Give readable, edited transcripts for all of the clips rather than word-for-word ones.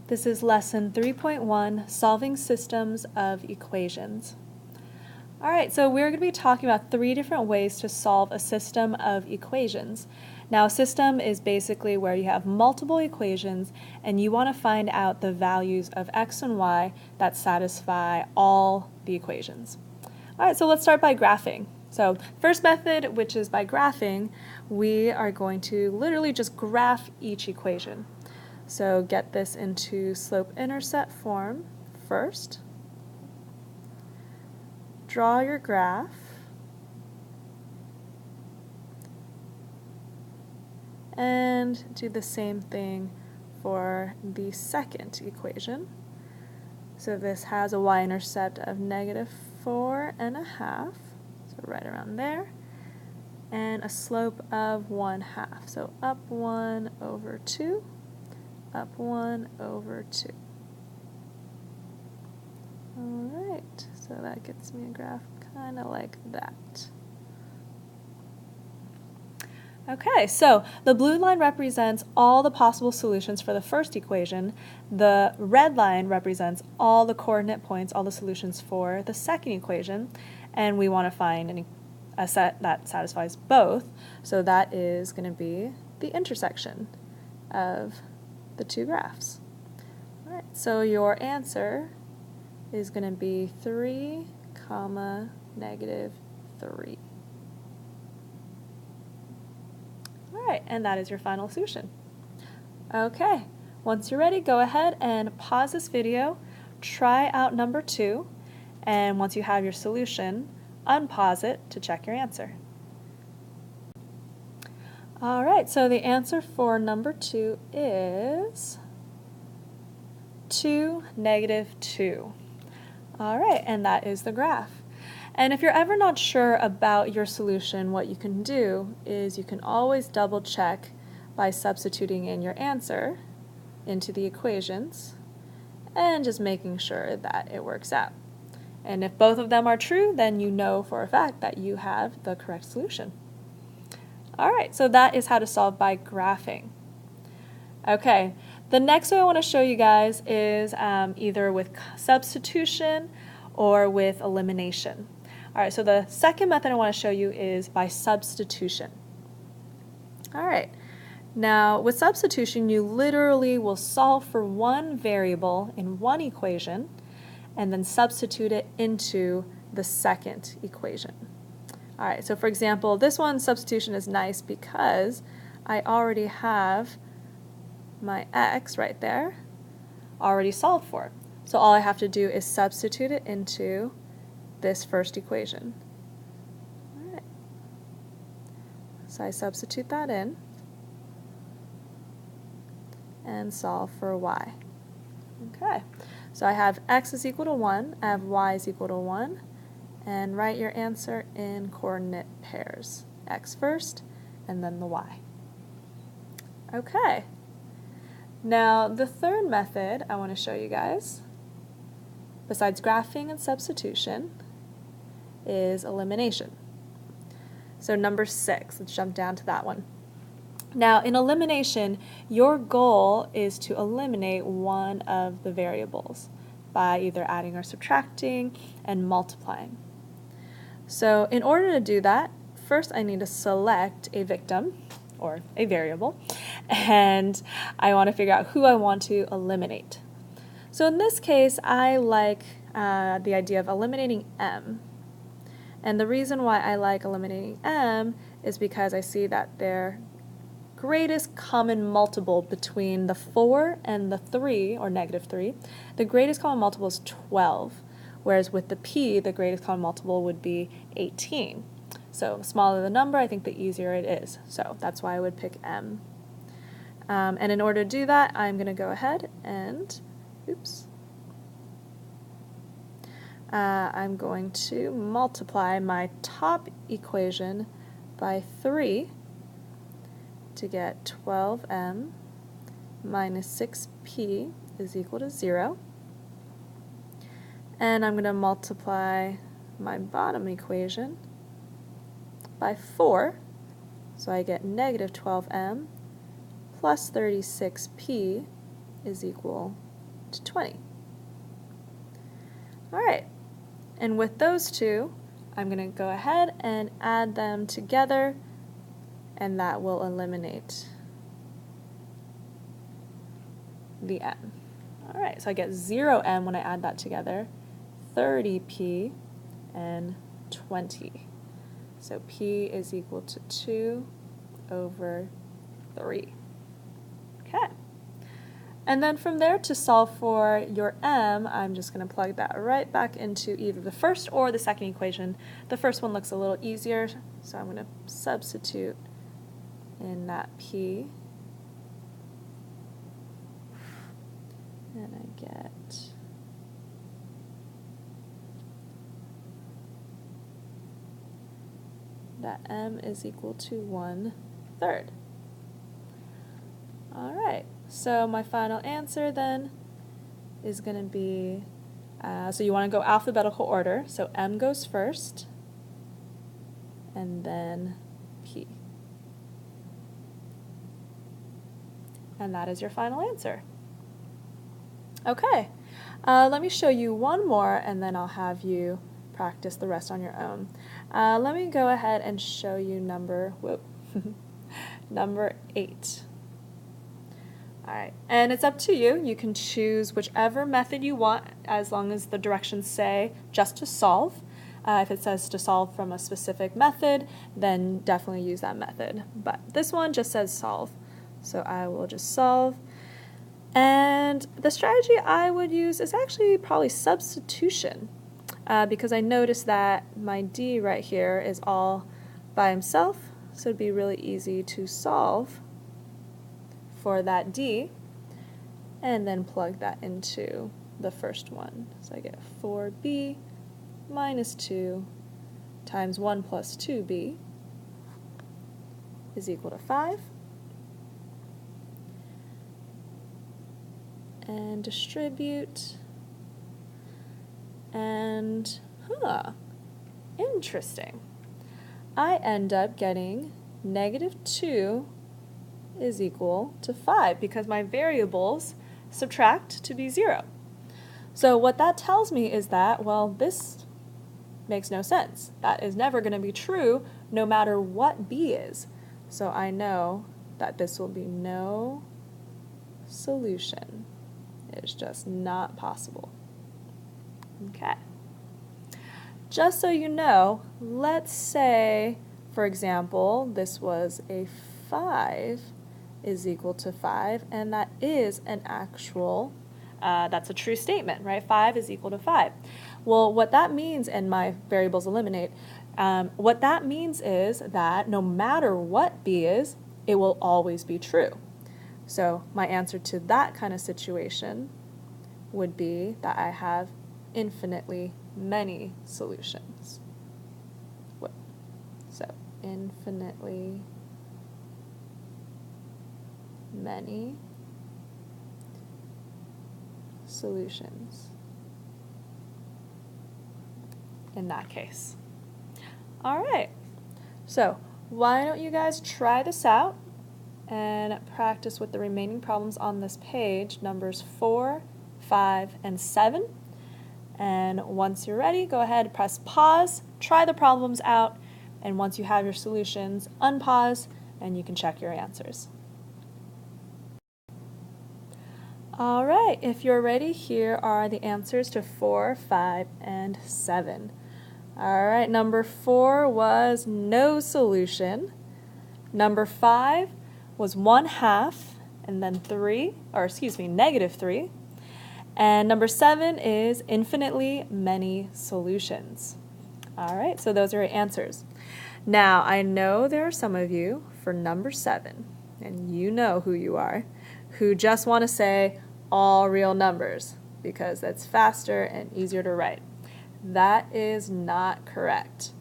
This is lesson 3.1, solving systems of equations. All right, so we're going to be talking about 3 different ways to solve a system of equations. Now, a system is basically where you have multiple equations and you want to find out the values of x and y that satisfy all the equations. All right, so let's start by graphing. So first method, which is by graphing, we are going to literally just graph each equation. So get this into slope-intercept form first. Draw your graph. And do the same thing for the second equation. So this has a y-intercept of -4.5, so right around there, and a slope of 1/2, so up 1 over 2, up 1 over 2. Alright, so that gets me a graph kind of like that. Okay, so the blue line represents all the possible solutions for the first equation. The red line represents all the coordinate points, all the solutions for the second equation, and we want to find a set that satisfies both, so that is going to be the intersection of the two graphs. All right, so your answer is going to be 3, -3. Alright, and that is your final solution. Okay, once you're ready, go ahead and pause this video, try out number 2, and once you have your solution, unpause it to check your answer. Alright, so the answer for number 2 is 2, -2. Alright, and that is the graph. And if you're ever not sure about your solution, what you can do is you can always double check by substituting in your answer into the equations and just making sure that it works out. And if both of them are true, then you know for a fact that you have the correct solution. Alright, so that is how to solve by graphing. Okay, the next way I want to show you guys is either with substitution or with elimination. Alright, so the second method I want to show you is by substitution. Alright, now with substitution you literally will solve for one variable in one equation and then substitute it into the second equation. Alright, so for example, this one substitution is nice because I already have my x right there already solved for. So all I have to do is substitute it into this first equation. Alright. So I substitute that in and solve for y. Okay, so I have x is equal to 1, I have y is equal to 1, and write your answer in coordinate pairs. X first, and then the y. Okay, now the third method I want to show you guys, besides graphing and substitution, is elimination. So number 6, let's jump down to that one. Now in elimination, your goal is to eliminate one of the variables by either adding or subtracting and multiplying. So in order to do that, first I need to select a victim or a variable, and I want to figure out who I want to eliminate. So in this case, I like the idea of eliminating m. And the reason why I like eliminating m is because I see that their greatest common multiple between the 4 and the 3, or -3, the greatest common multiple is 12, whereas with the p, the greatest common multiple would be 18. So the smaller the number, I think the easier it is. So that's why I would pick m. And in order to do that, I'm going to go ahead and, I'm going to multiply my top equation by 3 to get 12m minus 6p is equal to 0. And I'm going to multiply my bottom equation by 4, so I get -12m plus 36p is equal to 20. All right, and with those two, I'm going to go ahead and add them together, and that will eliminate the m. All right, so I get 0m when I add that together, 30p, and 20. So p is equal to 2 over 3. Okay. And then from there, to solve for your m, I'm just going to plug that right back into either the first or the second equation. The first one looks a little easier, so I'm going to substitute in that p. And I get that m is equal to 1/3. All right, so my final answer then is going to be, so you want to go alphabetical order, so m goes first, and then p. And that is your final answer. Okay, let me show you one more, and then I'll have you practice the rest on your own. Let me go ahead and show you number 8. All right, and it's up to you. You can choose whichever method you want, as long as the directions say just to solve. If it says to solve from a specific method, then definitely use that method. But this one just says solve, so I will just solve. And the strategy I would use is actually probably substitution, because I noticed that my d right here is all by himself, so it'd be really easy to solve for that d, and then plug that into the first one. So I get 4b minus 2 times 1 plus 2b is equal to 5. And distribute, and interesting. I end up getting -2 is equal to 5 because my variables subtract to be 0. So what that tells me is that, well, this makes no sense. That is never going to be true no matter what b is. So I know that this will be no solution. It's just not possible. Okay. Just so you know, let's say, for example, this was a 5 is equal to 5, and that is an actual, that's a true statement, right? 5 is equal to 5. Well, what that means, and my variables eliminate, what that means is that no matter what b is, it will always be true. So my answer to that kind of situation would be that I have infinitely many solutions. So infinitely many solutions in that case. All right, so why don't you guys try this out and practice with the remaining problems on this page, numbers 4, 5, and 7. And once you're ready, go ahead, press pause, try the problems out, and once you have your solutions, unpause, and you can check your answers. All right, if you're ready, here are the answers to 4, 5, and 7. All right, number 4 was no solution. Number 5 was 1/2, and then -3. And number 7 is infinitely many solutions. All right, so those are your answers. Now, I know there are some of you for number 7, and you know who you are, who just want to say all real numbers because that's faster and easier to write. That is not correct.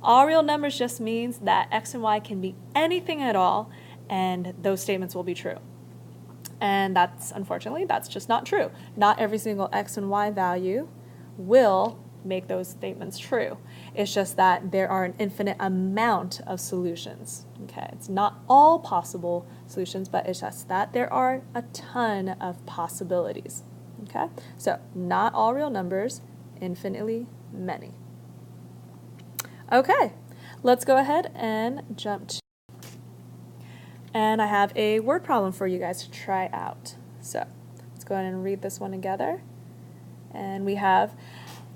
All real numbers just means that x and y can be anything at all, and those statements will be true. And unfortunately, that's just not true. Not every single x and y value will make those statements true. It's just that there are an infinite amount of solutions. Okay, it's not all possible solutions, but it's just that there are a ton of possibilities. Okay, so not all real numbers, infinitely many. Okay, let's go ahead and jump to, and I have a word problem for you guys to try out. So let's go ahead and read this one together. And we have,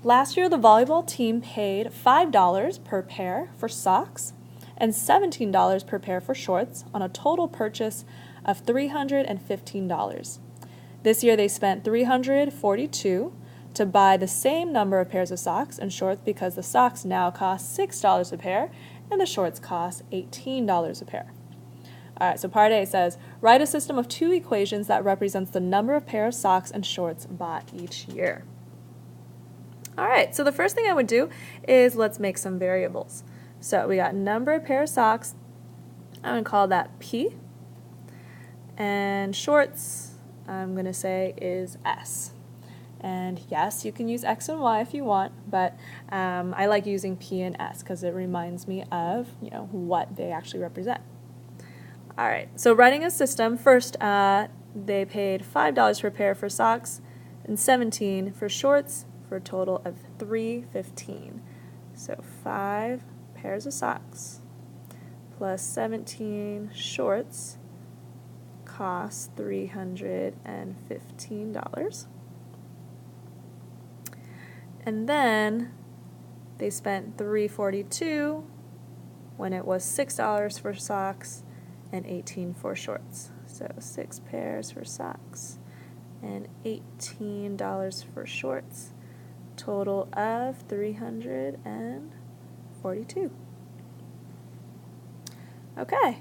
last year the volleyball team paid $5 per pair for socks and $17 per pair for shorts on a total purchase of $315. This year they spent $342 to buy the same number of pairs of socks and shorts because the socks now cost $6 a pair and the shorts cost $18 a pair. All right, so part A says, write a system of two equations that represents the number of pairs of socks and shorts bought each year. All right, so the first thing I would do is let's make some variables. So we got number of pair of socks, I'm going to call that P, and shorts, I'm going to say is S. And yes, you can use X and Y if you want, but I like using P and S because it reminds me of, what they actually represent. All right, so writing a system, first they paid $5 per pair for socks and $17 for shorts for a total of $315. So 5 pairs of socks plus 17 shorts cost $315. And then they spent $342 when it was $6 for socks and $18 for shorts. So 6 pairs for socks and $18 for shorts. Total of $342. Okay,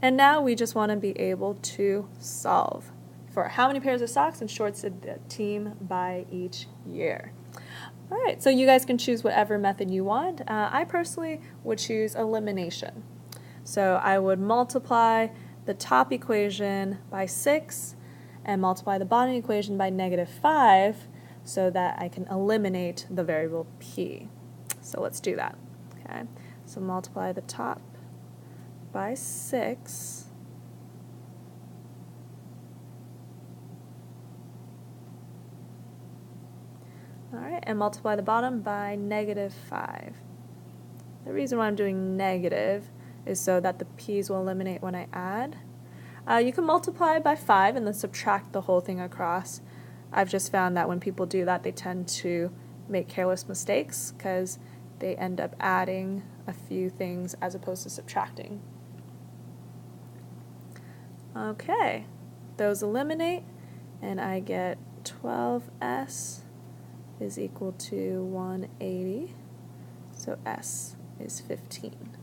and now we just want to be able to solve for how many pairs of socks and shorts did the team buy each year. All right, so you guys can choose whatever method you want. I personally would choose elimination. So I would multiply the top equation by 6 and multiply the bottom equation by -5 so that I can eliminate the variable P. So let's do that. Okay, so multiply the top by 6 all right, and multiply the bottom by -5. The reason why I'm doing negative is so that the P's will eliminate when I add. You can multiply by 5 and then subtract the whole thing across. I've just found that when people do that, they tend to make careless mistakes because they end up adding a few things as opposed to subtracting. Okay, those eliminate, and I get 12S is equal to 180, so S is 15.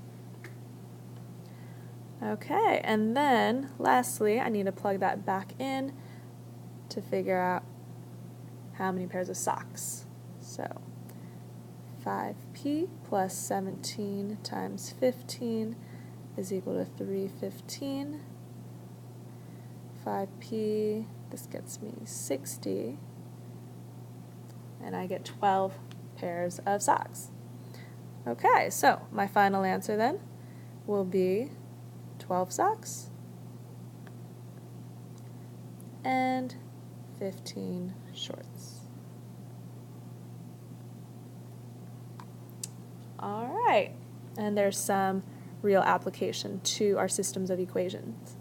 Okay, and then lastly, I need to plug that back in to figure out how many pairs of socks. So 5P plus 17 times 15 is equal to 315. 5P, this gets me 60, and I get 12 pairs of socks. Okay, so my final answer then will be 12 socks and 15 shorts. All right, and there's some real application to our systems of equations.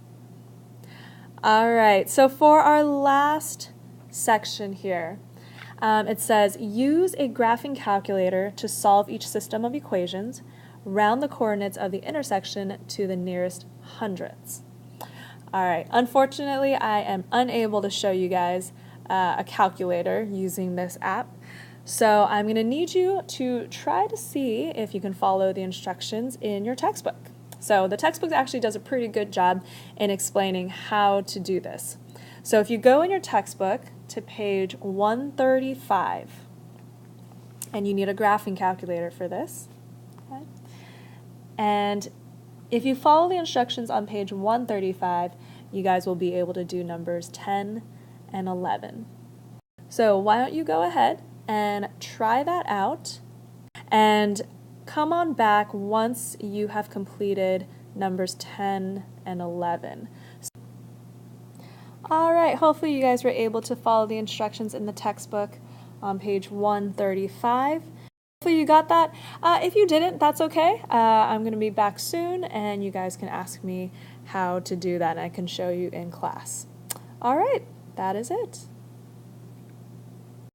All right, so for our last section here, it says use a graphing calculator to solve each system of equations, round the coordinates of the intersection to the nearest hundredths. All right, unfortunately I am unable to show you guys a calculator using this app, so I'm going to need you to try to see if you can follow the instructions in your textbook. So the textbook actually does a pretty good job in explaining how to do this. So if you go in your textbook to page 135, and you need a graphing calculator for this, okay? And if you follow the instructions on page 135, you guys will be able to do numbers 10 and 11. So why don't you go ahead and try that out, and come on back once you have completed numbers 10 and 11. All right, hopefully you guys were able to follow the instructions in the textbook on page 135. Hopefully you got that. If you didn't, that's okay. I'm going to be back soon, and you guys can ask me how to do that, and I can show you in class. All right, that is it.